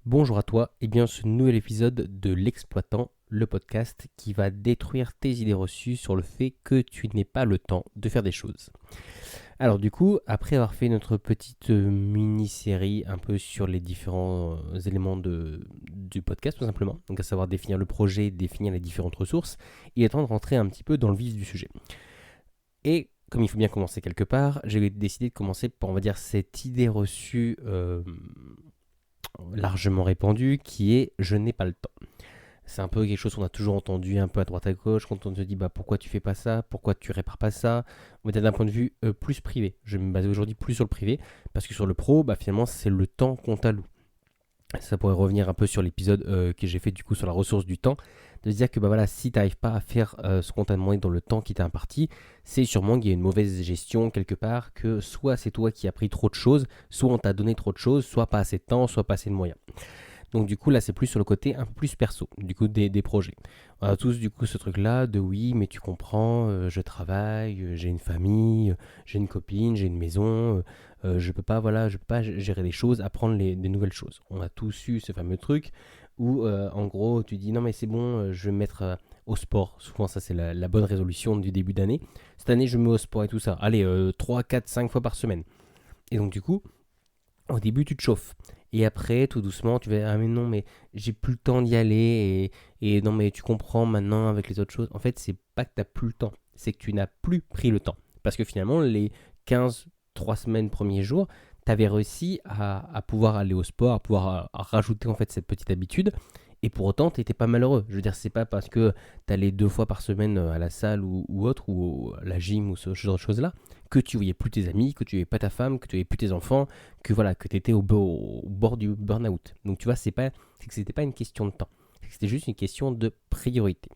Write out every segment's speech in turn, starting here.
Bonjour à toi et bien ce nouvel épisode de L'Exploitant, le podcast qui va détruire tes idées reçues sur le fait que tu n'aies pas le temps de faire des choses. Alors du coup, après avoir fait notre petite mini-série un peu sur les différents éléments du podcast tout simplement, donc à savoir définir le projet, définir les différentes ressources, il est temps de rentrer un petit peu dans le vif du sujet. Et comme il faut bien commencer quelque part, j'ai décidé de commencer par, on va dire, cette idée reçue largement répandue qui est je n'ai pas le temps. C'est un peu quelque chose qu'on a toujours entendu un peu à droite à gauche quand on te dit bah pourquoi tu fais pas ça, pourquoi tu répares pas ça. On va dire d'un point de vue plus privé. Je vais me baser aujourd'hui plus sur le privé parce que sur le pro, bah finalement c'est le temps qu'on t'alloue. Ça pourrait revenir un peu sur l'épisode que j'ai fait du coup sur la ressource du temps, de se dire que bah voilà, si tu n'arrives pas à faire ce qu'on t'a demandé dans le temps qui t'a imparti, c'est sûrement qu'il y a une mauvaise gestion quelque part, que soit c'est toi qui as pris trop de choses, soit on t'a donné trop de choses, soit pas assez de temps, soit pas assez de moyens. Donc du coup là c'est plus sur le côté un peu plus perso, du coup des projets. On a tous du coup ce truc là de oui mais tu comprends, je travaille, j'ai une famille, j'ai une copine, j'ai une maison, je peux pas voilà, je peux pas gérer les choses, apprendre des nouvelles choses. On a tous eu ce fameux truc où en gros tu dis non mais c'est bon, je vais me mettre au sport. Souvent ça c'est la bonne résolution du début d'année. Cette année je me mets au sport et tout ça. Allez 3, 4, 5 fois par semaine. Et donc du coup au début, tu te chauffes. Et après, tout doucement, tu vas ah mais non, mais j'ai plus le temps d'y aller. Et non, mais tu comprends maintenant avec les autres choses. En fait, c'est pas que tu n'as plus le temps, c'est que tu n'as plus pris le temps. Parce que finalement, les 15, 3 semaines premiers jours, tu avais réussi à pouvoir aller au sport, à pouvoir à rajouter en fait cette petite habitude. Et pour autant, tu n'étais pas malheureux. Je veux dire, c'est pas parce que tu allais 2 fois par semaine à la salle ou autre, ou à la gym ou ce genre de choses-là, que tu voyais plus tes amis, que tu voyais pas ta femme, que tu voyais plus tes enfants, que voilà, que tu étais au bord du burn-out. Donc tu vois, c'est que c'était pas une question de temps, c'est que c'était juste une question de priorité.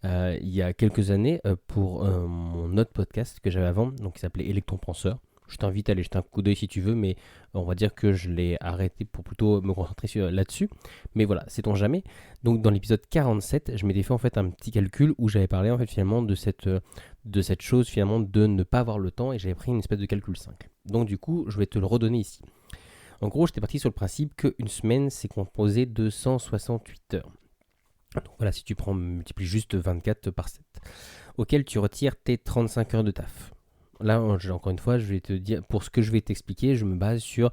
Il y a quelques années, pour mon autre podcast que j'avais avant, donc qui s'appelait Électron Penseur, je t'invite à aller jeter un coup d'œil si tu veux, mais on va dire que je l'ai arrêté pour plutôt me concentrer là-dessus. Mais voilà, sait-on jamais. Donc dans l'épisode 47, je m'étais fait en fait un petit calcul où j'avais parlé en fait finalement de cette chose finalement de ne pas avoir le temps et j'avais pris une espèce de calcul 5. Donc du coup, je vais te le redonner ici. En gros, j'étais parti sur le principe qu'une semaine c'est composé de 168 heures. Donc voilà, si tu prends, multiplies juste 24 par 7, auquel tu retires tes 35 heures de taf. Là, encore une fois, je vais te dire, pour ce que je vais t'expliquer, je me base sur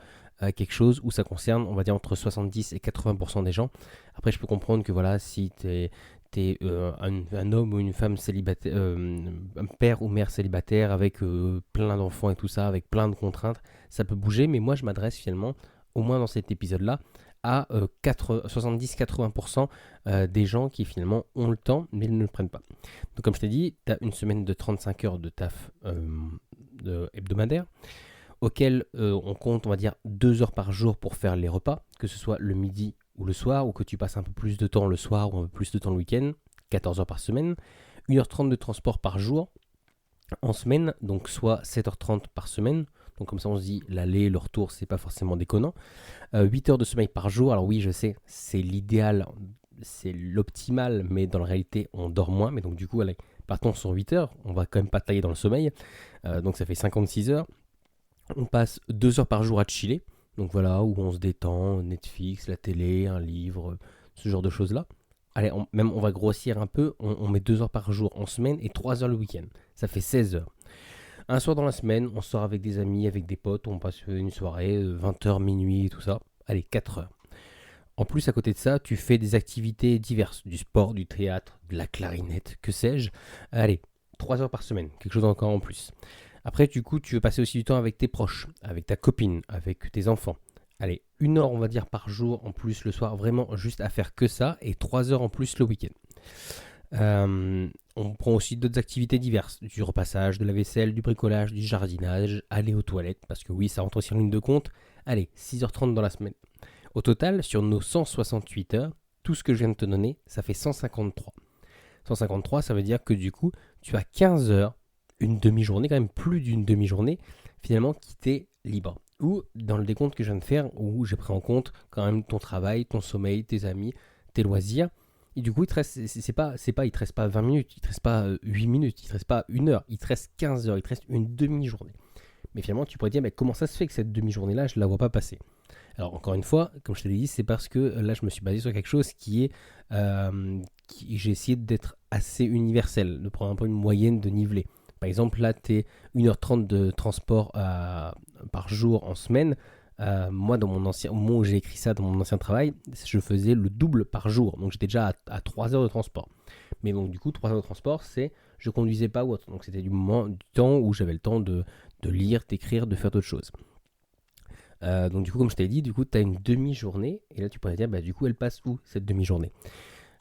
quelque chose où ça concerne, on va dire, entre 70 et 80% des gens. Après, je peux comprendre que voilà, si t'es un homme ou une femme célibataire, un père ou mère célibataire avec plein d'enfants et tout ça, avec plein de contraintes, ça peut bouger, mais moi je m'adresse finalement, au moins dans cet épisode-là, à 70-80% des gens qui finalement ont le temps mais ne le prennent pas. Donc comme je t'ai dit, tu as une semaine de 35 heures de taf hebdomadaire, auquel on compte, on va dire, 2 heures par jour pour faire les repas, que ce soit le midi ou le soir, ou que tu passes un peu plus de temps le soir ou un peu plus de temps le week-end, 14 heures par semaine, 1h30 de transport par jour en semaine, donc soit 7h30 par semaine. Donc comme ça on se dit l'aller, le retour, c'est pas forcément déconnant. 8 heures de sommeil par jour, alors oui je sais, c'est l'idéal, c'est l'optimal, mais dans la réalité on dort moins, mais donc du coup allez, partons sur 8 heures, on va quand même pas tailler dans le sommeil, donc ça fait 56 heures. On passe 2 heures par jour à chiller, donc voilà, où on se détend, Netflix, la télé, un livre, ce genre de choses-là. Allez, même on va grossir un peu, on met 2 heures par jour en semaine et 3 heures le week-end. Ça fait 16 heures. Un soir dans la semaine, on sort avec des amis, avec des potes, on passe une soirée, 20 heures, minuit et tout ça. Allez, 4 heures. En plus, à côté de ça, tu fais des activités diverses, du sport, du théâtre, de la clarinette, que sais-je. Allez, 3 heures par semaine, quelque chose encore en plus. Après, du coup, tu veux passer aussi du temps avec tes proches, avec ta copine, avec tes enfants. Allez, 1 heure, on va dire, par jour en plus le soir, vraiment juste à faire que ça, et 3 heures en plus le week-end. On prend aussi d'autres activités diverses, du repassage, de la vaisselle, du bricolage, du jardinage, aller aux toilettes, parce que oui, ça rentre aussi en ligne de compte. Allez, 6h30 dans la semaine. Au total, sur nos 168 heures, tout ce que je viens de te donner, ça fait 153. 153, ça veut dire que du coup, tu as 15 heures, une demi-journée, quand même plus d'une demi-journée, finalement, qui t'est libre. Ou dans le décompte que je viens de faire, où j'ai pris en compte quand même ton travail, ton sommeil, tes amis, tes loisirs. Et du coup, il te reste, il te reste pas 20 minutes, il te reste pas 8 minutes, il te reste pas 1 heure, il te reste 15 heures, il te reste une demi-journée. Mais finalement, tu pourrais dire, mais comment ça se fait que cette demi-journée-là, je ne la vois pas passer? Alors, encore une fois, comme je te l'ai dit, c'est parce que là, je me suis basé sur quelque chose qui est. J'ai essayé d'être assez universel, de prendre un peu une moyenne de niveler. Par exemple, là, tu es 1h30 de transport par jour en semaine. Moi, au moment où j'ai écrit ça dans mon ancien travail, je faisais le double par jour. Donc, j'étais déjà à 3 heures de transport. Mais donc, du coup, 3 heures de transport, c'est je conduisais pas ou autre. Donc, c'était du temps où j'avais le temps de lire, d'écrire, de faire d'autres choses. Donc du coup, comme je t'ai dit, du coup, tu as une demi-journée, et là tu pourrais dire, bah du coup, elle passe où cette demi-journée?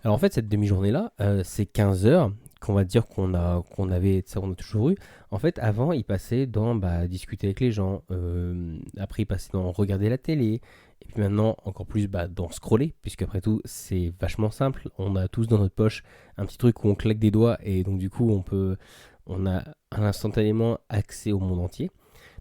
Alors en fait, cette demi-journée-là, c'est 15 heures qu'on va dire qu'on avait, ça on a toujours eu. En fait, avant, il passait dans discuter avec les gens, après il passait dans regarder la télé, et puis maintenant encore plus dans scroller, puisque après tout, c'est vachement simple. On a tous dans notre poche un petit truc où on claque des doigts, et donc du coup, on a instantanément accès au monde entier.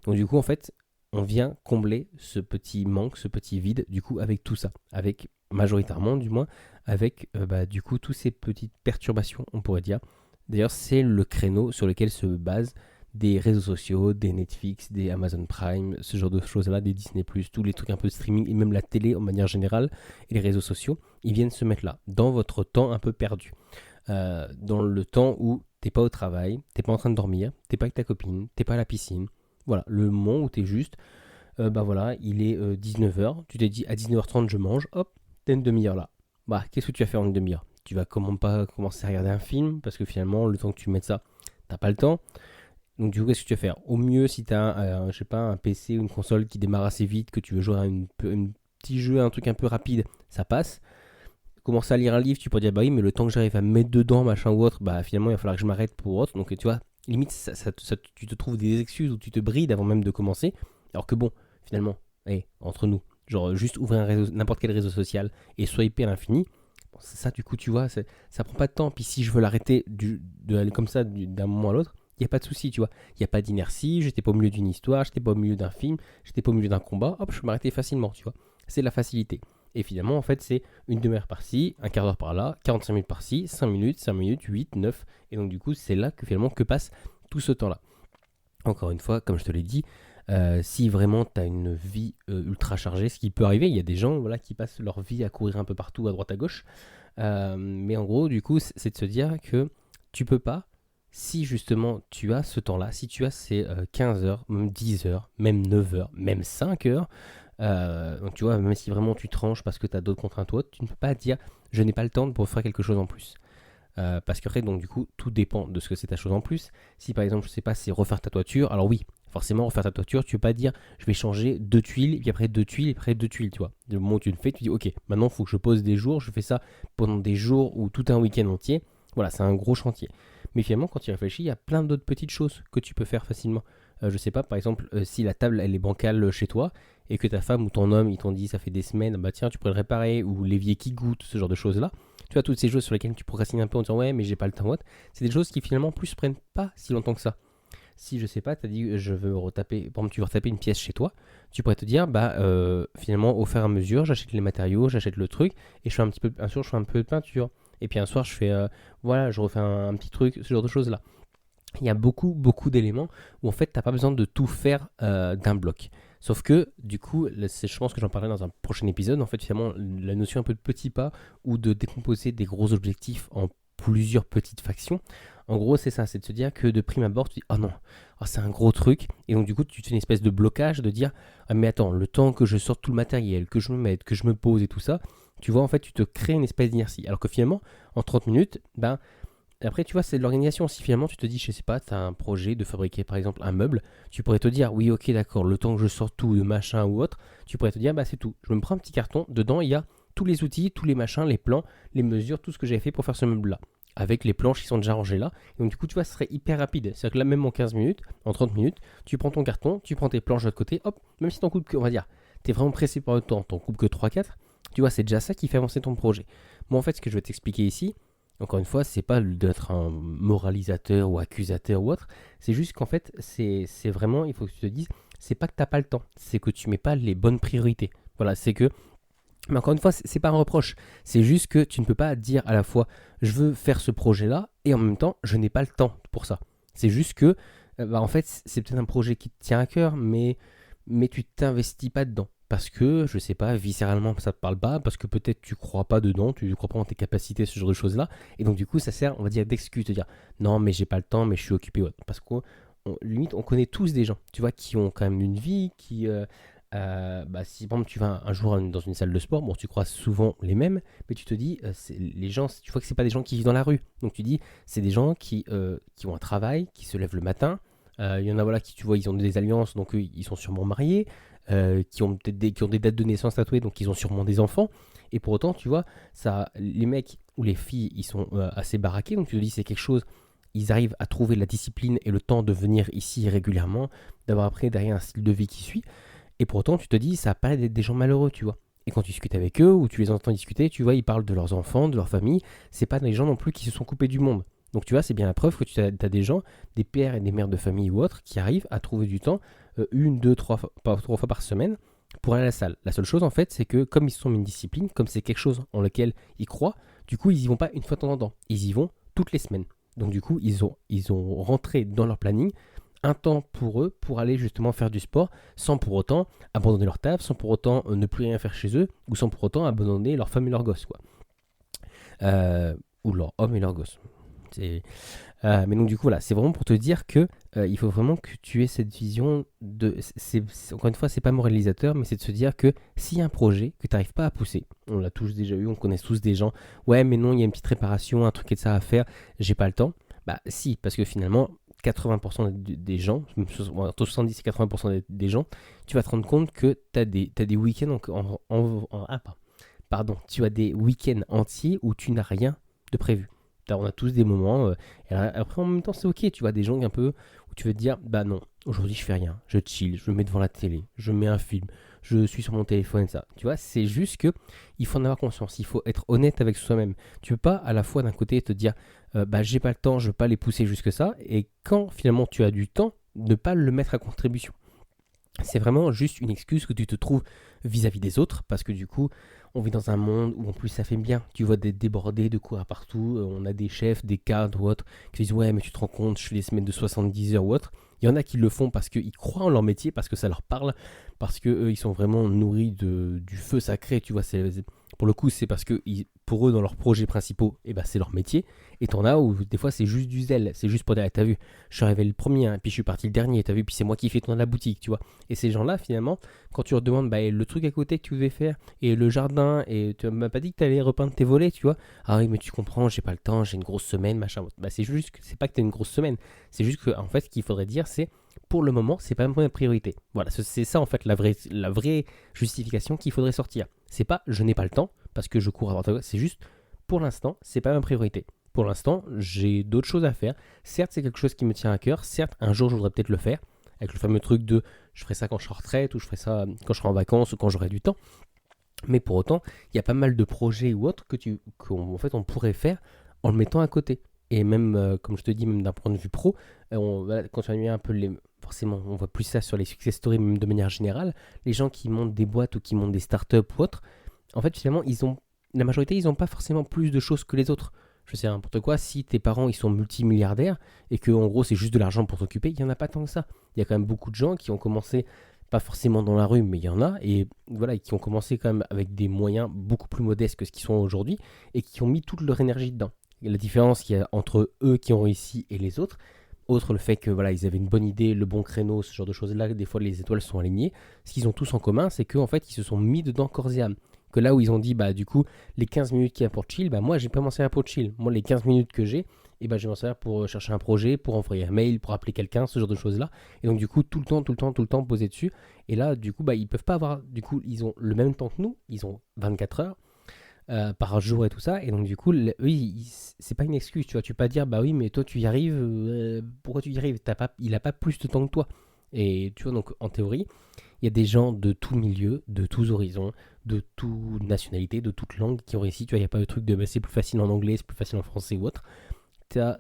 Donc du coup, en fait, on vient combler ce petit manque, ce petit vide, du coup, avec tout ça, avec majoritairement, du moins, avec du coup, toutes ces petites perturbations, on pourrait dire. D'ailleurs, c'est le créneau sur lequel se basent des réseaux sociaux, des Netflix, des Amazon Prime, ce genre de choses-là, des Disney+, tous les trucs un peu de streaming, et même la télé en manière générale, et les réseaux sociaux, ils viennent se mettre là, dans votre temps un peu perdu. Dans le temps où t'es pas au travail, t'es pas en train de dormir, t'es pas avec ta copine, t'es pas à la piscine, voilà, le moment où tu es juste, voilà, il est 19h, tu t'es dit à 19h30 je mange, hop, t'as une demi-heure là. Bah, qu'est-ce que tu vas faire en une demi-heure? Tu vas comment pas commencer à regarder un film, parce que finalement, le temps que tu mettes ça, t'as pas le temps. Donc du coup, qu'est-ce que tu vas faire? Au mieux, si t'as je sais pas, un PC ou une console qui démarre assez vite, que tu veux jouer à un petit jeu, un truc un peu rapide, ça passe. Commencer à lire un livre, tu peux dire, bah oui, mais le temps que j'arrive à me mettre dedans, machin ou autre, bah finalement, il va falloir que je m'arrête pour autre. Donc tu vois, limite, tu te trouves des excuses ou tu te brides avant même de commencer. Alors que bon, finalement, entre nous, genre juste ouvrir n'importe quel réseau social et swiper à l'infini, bon, ça du coup, tu vois, ça prend pas de temps. Puis si je veux l'arrêter aller comme ça d'un moment à l'autre, il n'y a pas de souci, tu vois. Il n'y a pas d'inertie, j'étais pas au milieu d'une histoire, j'étais pas au milieu d'un film, j'étais pas au milieu d'un combat, hop, je peux m'arrêter facilement, tu vois. C'est de la facilité. Et finalement, en fait, c'est une demi-heure par-ci, un quart d'heure par-là, 45 minutes par-ci, 5 minutes, 8, 9. Et donc, du coup, c'est là que finalement que passe tout ce temps-là. Encore une fois, comme je te l'ai dit, si vraiment tu as une vie ultra chargée, ce qui peut arriver, il y a des gens qui passent leur vie à courir un peu partout, à droite à gauche. Mais en gros, du coup, c'est de se dire que tu peux pas, si justement tu as ce temps-là, si tu as ces 15 heures, même 10 heures, même 9 heures, même 5 heures, donc tu vois, même si vraiment tu tranches parce que tu as d'autres contraintes ou autres, tu ne peux pas dire je n'ai pas le temps pour faire quelque chose en plus. Parce qu'après, donc du coup, tout dépend de ce que c'est ta chose en plus. Si par exemple, je sais pas, c'est refaire ta toiture, alors oui, forcément, refaire ta toiture, tu peux pas dire je vais changer 2 tuiles, et puis après 2 tuiles, et après 2 tuiles, tu vois. Du moment où tu le fais, tu dis ok, maintenant il faut que je pose des jours, je fais ça pendant des jours ou tout un week-end entier. Voilà, c'est un gros chantier. Mais finalement, quand tu y réfléchis, il y a plein d'autres petites choses que tu peux faire facilement. Je sais pas, par exemple, si la table elle est bancale chez toi et que ta femme ou ton homme ils t'ont dit ça fait des semaines, bah tiens, tu pourrais le réparer, ou l'évier qui goûte, ce genre de choses là. Tu vois, toutes ces choses sur lesquelles tu procrastines un peu en disant ouais, mais j'ai pas le temps, c'est des choses qui finalement plus prennent pas si longtemps que ça. Si je sais pas, tu as dit je veux retaper, par exemple, tu veux retaper une pièce chez toi, tu pourrais te dire finalement au fur et à mesure, j'achète les matériaux, j'achète le truc et je fais un jour je fais un peu de peinture et puis un soir je fais voilà, je refais un petit truc, ce genre de choses là. Il y a beaucoup, beaucoup d'éléments où en fait, tu n'as pas besoin de tout faire d'un bloc. Sauf que, du coup, je pense que j'en parlerai dans un prochain épisode. En fait, finalement, la notion un peu de petits pas ou de décomposer des gros objectifs en plusieurs petites factions. En gros, c'est ça, c'est de se dire que de prime abord, tu dis oh non, c'est un gros truc. Et donc, du coup, tu fais une espèce de blocage de dire ah, mais attends, le temps que je sorte tout le matériel, que je me mette, que je me pose et tout ça, tu vois, en fait, tu te crées une espèce d'inertie. Alors que finalement, en 30 minutes, après, tu vois, c'est de l'organisation. Si finalement tu te dis, je sais pas, tu as un projet de fabriquer par exemple un meuble, tu pourrais te dire, oui, ok, d'accord, le temps que je sors tout de machin ou autre, tu pourrais te dire, bah c'est tout. Je me prends un petit carton, dedans il y a tous les outils, tous les machins, les plans, les mesures, tout ce que j'avais fait pour faire ce meuble-là. Avec les planches qui sont déjà rangées là. Et donc, du coup, tu vois, ce serait hyper rapide. C'est-à-dire que là, même en 15 minutes, en 30 minutes, tu prends ton carton, tu prends tes planches de l'autre côté, hop, même si t'en coupes que, on va dire, t'es vraiment pressé par le temps, t'en coupes que 3-4, tu vois, c'est déjà ça qui fait avancer ton projet. Moi, en fait, ce que je vais t'expliquer ici, encore une fois, c'est pas d'être un moralisateur ou accusateur ou autre. C'est juste qu'en fait, c'est vraiment, il faut que tu te dises, c'est pas que t'as pas le temps, c'est que tu mets pas les bonnes priorités. Voilà, c'est que. Mais encore une fois, c'est pas un reproche. C'est juste que tu ne peux pas dire à la fois, je veux faire ce projet-là et en même temps, je n'ai pas le temps pour ça. C'est juste que bah, en fait, c'est peut-être un projet qui te tient à cœur, mais tu t'investis pas dedans. Parce que, je sais pas, viscéralement, ça te parle pas, parce que peut-être tu crois pas dedans, tu crois pas en tes capacités, ce genre de choses-là. Et donc, du coup, ça sert, on va dire, d'excuse, de dire non, mais j'ai pas le temps, mais je suis occupé. Ouais. Parce qu'on, limite, on connaît tous des gens, tu vois, qui ont quand même une vie, bah, si par exemple tu vas un jour dans une salle de sport, bon, tu crois souvent les mêmes, mais tu te dis, les gens, tu vois que c'est pas des gens qui vivent dans la rue. Donc tu dis, c'est des gens qui ont un travail, qui se lèvent le matin. Il y en a voilà qui, tu vois, ils ont des alliances, donc eux, ils sont sûrement mariés, qui ont peut-être qui ont des dates de naissance tatouées, donc ils ont sûrement des enfants. Et pour autant, tu vois, ça, les mecs ou les filles, ils sont assez baraqués, donc tu te dis, c'est quelque chose. Ils arrivent à trouver la discipline et le temps de venir ici régulièrement, d'avoir après derrière un style de vie qui suit. Et pour autant, tu te dis, ça paraît d'être des gens malheureux, tu vois. Et quand tu discutes avec eux ou tu les entends discuter, tu vois, ils parlent de leurs enfants, de leur famille. C'est pas des gens non plus qui se sont coupés du monde. Donc tu vois, c'est bien la preuve que tu as des gens, des pères et des mères de famille ou autres, qui arrivent à trouver du temps, une, deux, trois fois par semaine, pour aller à la salle. La seule chose, en fait, c'est que comme ils sont une discipline, comme c'est quelque chose en lequel ils croient, du coup, ils y vont pas une fois de temps en temps. Ils y vont toutes les semaines. Donc du coup, ils ont rentré dans leur planning un temps pour eux pour aller justement faire du sport sans pour autant abandonner leur taf, sans pour autant ne plus rien faire chez eux ou sans pour autant abandonner leur femme et leur gosse quoi. Ou leur homme et leur gosse. Mais donc du coup voilà, c'est vraiment pour te dire que il faut vraiment que tu aies cette vision de... Encore une fois, c'est pas moralisateur, mais c'est de se dire que s'il y a un projet que tu n'arrives pas à pousser, on l'a tous déjà eu, on connaît tous des gens, ouais mais non, il y a une petite réparation, un truc et de ça à faire, j'ai pas le temps. Bah si, parce que finalement, 80% des gens, entre 70 et 80% des gens, tu vas te rendre compte que t'as des week-ends pardon, tu as des week-ends entiers où tu n'as rien de prévu. On a tous des moments, et après en même temps c'est ok, tu vois, des gens un peu où tu veux te dire, bah non, aujourd'hui je fais rien, je chill, je me mets devant la télé, je mets un film, je suis sur mon téléphone et ça. Tu vois, c'est juste que il faut en avoir conscience, il faut être honnête avec soi-même. Tu peux pas à la fois d'un côté te dire, bah j'ai pas le temps, je veux pas les pousser jusque ça, et quand finalement tu as du temps, ne pas le mettre à contribution. C'est vraiment juste une excuse que tu te trouves vis-à-vis des autres, parce que du coup, on vit dans un monde où en plus ça fait bien. Tu vois des débordés de courir partout, on a des chefs, des cadres ou autres qui disent ouais mais tu te rends compte, je fais des semaines de 70 heures ou autre. Il y en a qui le font parce qu'ils croient en leur métier, parce que ça leur parle, parce qu'eux ils sont vraiment nourris du feu sacré, tu vois. Pour le coup c'est parce que pour eux dans leurs projets principaux, et ben, c'est leur métier. Et t'en as où des fois c'est juste du zèle, c'est juste pour dire t'as vu, je suis arrivé le premier, hein, puis je suis parti le dernier, t'as vu, puis c'est moi qui fais tourner la boutique, tu vois. Et ces gens-là, finalement, quand tu leur demandes bah, le truc à côté que tu devais faire, et le jardin, et tu m'as pas dit que tu allais repeindre tes volets, tu vois. Ah oui, mais tu comprends, j'ai pas le temps, j'ai une grosse semaine, machin. Bah, c'est juste que c'est pas que tu as une grosse semaine, c'est juste que, en fait, ce qu'il faudrait dire, c'est pour le moment, c'est pas ma priorité. Voilà, c'est ça, en fait, la vraie justification qu'il faudrait sortir. C'est pas je n'ai pas le temps, parce que je cours à droite à gauche, c'est juste pour l'instant, c'est pas ma priorité. Pour l'instant, j'ai d'autres choses à faire. Certes, c'est quelque chose qui me tient à cœur. Certes, un jour, je voudrais peut-être le faire. Avec le fameux truc de je ferai ça quand je serai en retraite ou je ferai ça quand je serai en vacances ou quand j'aurai du temps. Mais pour autant, il y a pas mal de projets ou autres qu'on en fait, on pourrait faire en le mettant à côté. Et même, comme je te dis, même d'un point de vue pro, voilà, quand tu as un peu forcément, on voit plus ça sur les success stories, même de manière générale. Les gens qui montent des boîtes ou qui montent des startups ou autres, en fait, finalement, la majorité, ils n'ont pas forcément plus de choses que les autres. Je sais n'importe quoi, si tes parents ils sont multimilliardaires et que en gros c'est juste de l'argent pour t'occuper, il n'y en a pas tant que ça. Il y a quand même beaucoup de gens qui ont commencé, pas forcément dans la rue, mais il y en a, et voilà, qui ont commencé quand même avec des moyens beaucoup plus modestes que ce qu'ils sont aujourd'hui et qui ont mis toute leur énergie dedans. Et la différence qu'il y a entre eux qui ont réussi et les autres, autre le fait que voilà, ils avaient une bonne idée, le bon créneau, ce genre de choses-là, des fois les étoiles sont alignées. Ce qu'ils ont tous en commun, c'est qu'en fait, ils se sont mis dedans corps et âme. Que là où ils ont dit, bah du coup, les 15 minutes qu'il y a pour chill, bah moi j'ai pas m'en servir pour chill. Moi, les 15 minutes que j'ai, et bah je vais m'en servir pour chercher un projet, pour envoyer un mail, pour appeler quelqu'un, ce genre de choses-là. Et donc du coup, tout le temps posé dessus. Et là, du coup, bah ils peuvent pas avoir, du coup, ils ont le même temps que nous, ils ont 24 heures par jour et tout ça. Et donc du coup, eux, c'est pas une excuse, tu vois. Tu peux pas dire, bah oui, mais toi tu y arrives, pourquoi tu y arrives? Il a pas plus de temps que toi. Et tu vois, donc en théorie, il y a des gens de tout milieu, de tous horizons, de toute nationalité, de toute langue qui ont réussi. Tu vois, il n'y a pas de truc de bah, c'est plus facile en anglais, c'est plus facile en français ou autre. T'as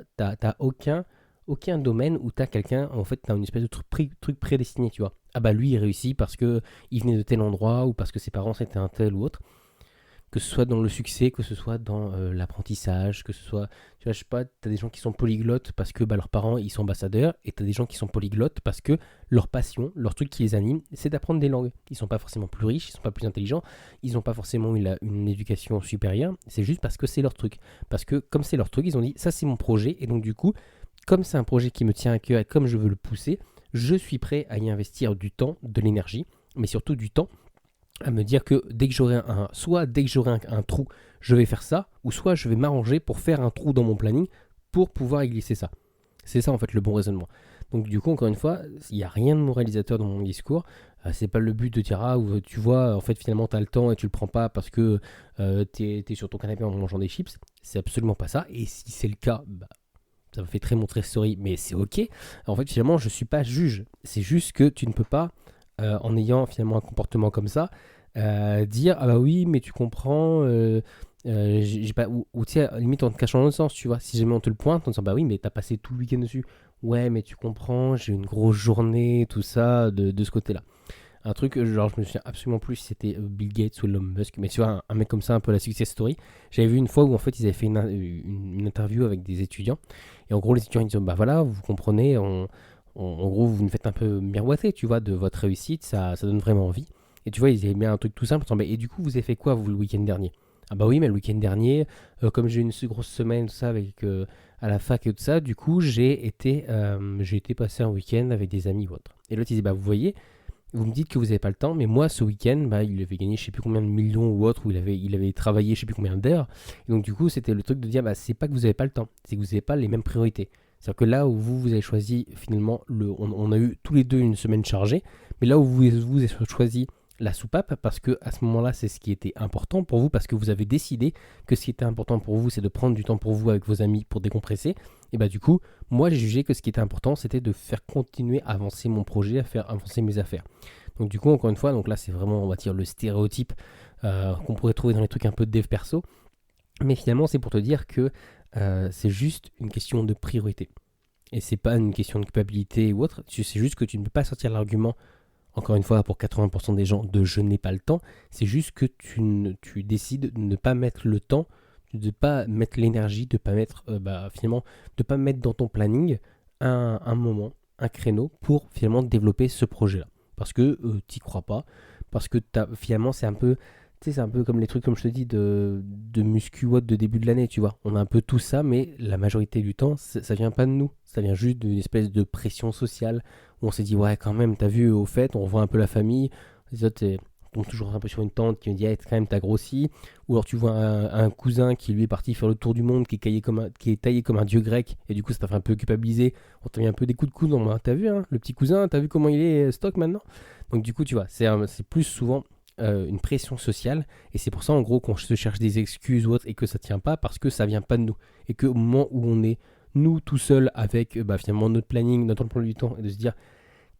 aucun domaine où t'as quelqu'un, en fait, t'as une espèce de truc prédestiné, tu vois. Ah bah lui, il réussit parce que il venait de tel endroit ou parce que ses parents c'était un tel ou autre. que ce soit dans le succès, que ce soit dans l'apprentissage, que ce soit, tu vois, je sais pas, tu as des gens qui sont polyglottes parce que leurs parents, ils sont ambassadeurs, et tu as des gens qui sont polyglottes parce que leur passion, leur truc qui les anime, c'est d'apprendre des langues. Ils sont pas forcément plus riches, ils sont pas plus intelligents, ils n'ont pas forcément eu une éducation supérieure, c'est juste parce que c'est leur truc. Parce que comme c'est leur truc, ils ont dit, ça c'est mon projet, et donc du coup, comme c'est un projet qui me tient à cœur et comme je veux le pousser, je suis prêt à y investir du temps, de l'énergie, mais surtout du temps, à me dire que dès que j'aurai un trou, je vais faire ça, ou soit je vais m'arranger pour faire un trou dans mon planning pour pouvoir y glisser ça. C'est ça en fait le bon raisonnement. Donc du coup, encore une fois, il n'y a rien de moralisateur dans mon discours. C'est pas le but de dire tu vois, en fait finalement tu as le temps et tu le prends pas parce que t'es sur ton canapé en mangeant des chips. C'est absolument pas ça. Et si c'est le cas, bah, ça me fait très montrer story, mais c'est ok. En fait finalement je suis pas juge. C'est juste que tu ne peux pas en ayant finalement un comportement comme ça, dire ah bah oui mais tu comprends j'ai pas, ou tu sais limite en te cachant dans le sens, tu vois, si jamais on te le pointe en disant bah oui mais t'as passé tout le week-end dessus, ouais mais tu comprends j'ai eu une grosse journée tout ça de ce côté là, un truc genre je me souviens absolument plus si c'était Bill Gates ou Elon Musk, mais tu vois un mec comme ça un peu la success story, j'avais vu une fois où en fait ils avaient fait une interview avec des étudiants, et en gros les étudiants ils disaient bah voilà vous comprenez en gros, vous me faites un peu miroiter, tu vois, de votre réussite, ça donne vraiment envie. Et tu vois, ils avaient mis un truc tout simple, et du coup, vous avez fait quoi, vous, le week-end dernier? Ah bah oui, mais le week-end dernier, comme j'ai eu une grosse semaine, tout ça, avec à la fac et tout ça, du coup, j'ai été passer un week-end avec des amis ou autre. Et l'autre, il disait, bah vous voyez, vous me dites que vous n'avez pas le temps, mais moi, ce week-end, bah, il avait gagné je sais plus combien de millions ou autre, ou il avait travaillé je sais plus combien d'heures. Et donc, du coup, c'était le truc de dire, bah, c'est pas que vous n'avez pas le temps, c'est que vous n'avez pas les mêmes priorités. C'est-à-dire que là où vous avez choisi, finalement, on a eu tous les deux une semaine chargée, mais là où vous avez choisi la soupape, parce que à ce moment-là, c'est ce qui était important pour vous, parce que vous avez décidé que ce qui était important pour vous, c'est de prendre du temps pour vous avec vos amis pour décompresser. Et bah du coup, moi j'ai jugé que ce qui était important, c'était de faire continuer à avancer mon projet, à faire avancer mes affaires. Donc du coup, encore une fois, donc là c'est vraiment, on va dire, le stéréotype qu'on pourrait trouver dans les trucs un peu de dev perso. Mais finalement, c'est pour te dire que c'est juste une question de priorité. Et c'est pas une question de culpabilité ou autre. C'est juste que tu ne peux pas sortir l'argument, encore une fois, pour 80% des gens, de je n'ai pas le temps. C'est juste que tu décides de ne pas mettre le temps, de ne pas mettre l'énergie, de ne pas mettre, finalement, de pas mettre dans ton planning un moment, un créneau pour finalement développer ce projet-là. Parce que tu n'y crois pas. Parce que finalement, c'est un peu. Tu sais, c'est un peu comme les trucs, comme je te dis, de muscu ou de début de l'année, tu vois. On a un peu tout ça, mais la majorité du temps, ça vient pas de nous. Ça vient juste d'une espèce de pression sociale où on s'est dit, ouais, quand même, t'as vu, au fait, on revoit un peu la famille. Les autres, on tombe toujours un peu sur une tante qui me dit, hey, quand même, t'as grossi. Ou alors tu vois un cousin qui lui est parti faire le tour du monde, qui est taillé comme un dieu grec, et du coup, ça t'a fait un peu culpabiliser. On t'a mis un peu des coups de coude. T'as vu, hein, le petit cousin, t'as vu comment il est stock maintenant? Donc, du coup, tu vois, c'est plus souvent une pression sociale, et c'est pour ça en gros qu'on se cherche des excuses ou autre et que ça tient pas, parce que ça vient pas de nous, et que au moment où on est nous tout seul avec finalement notre planning, notre emploi du temps, et de se dire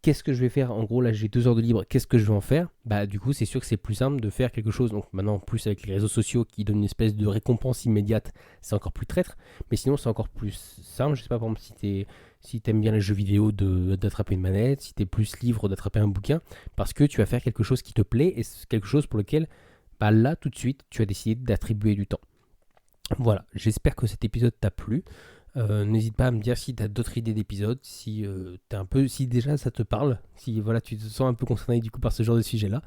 qu'est-ce que je vais faire, en gros là j'ai 2 heures de libre, qu'est-ce que je vais en faire, bah du coup c'est sûr que c'est plus simple de faire quelque chose. Donc maintenant en plus avec les réseaux sociaux qui donnent une espèce de récompense immédiate, c'est encore plus traître, mais sinon c'est encore plus simple. Je sais pas, par exemple, si t'aimes bien les jeux vidéo, d'attraper une manette, si t'es plus livre d'attraper un bouquin, parce que tu vas faire quelque chose qui te plaît, et c'est quelque chose pour lequel bah là tout de suite tu as décidé d'attribuer du temps. Voilà, j'espère que cet épisode t'a plu. N'hésite pas à me dire si tu as d'autres idées d'épisodes, si déjà ça te parle, si voilà tu te sens un peu concerné du coup par ce genre de sujet là.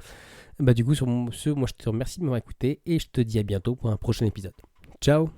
Bah du coup sur ce, moi je te remercie de m'avoir écouté et je te dis à bientôt pour un prochain épisode. Ciao.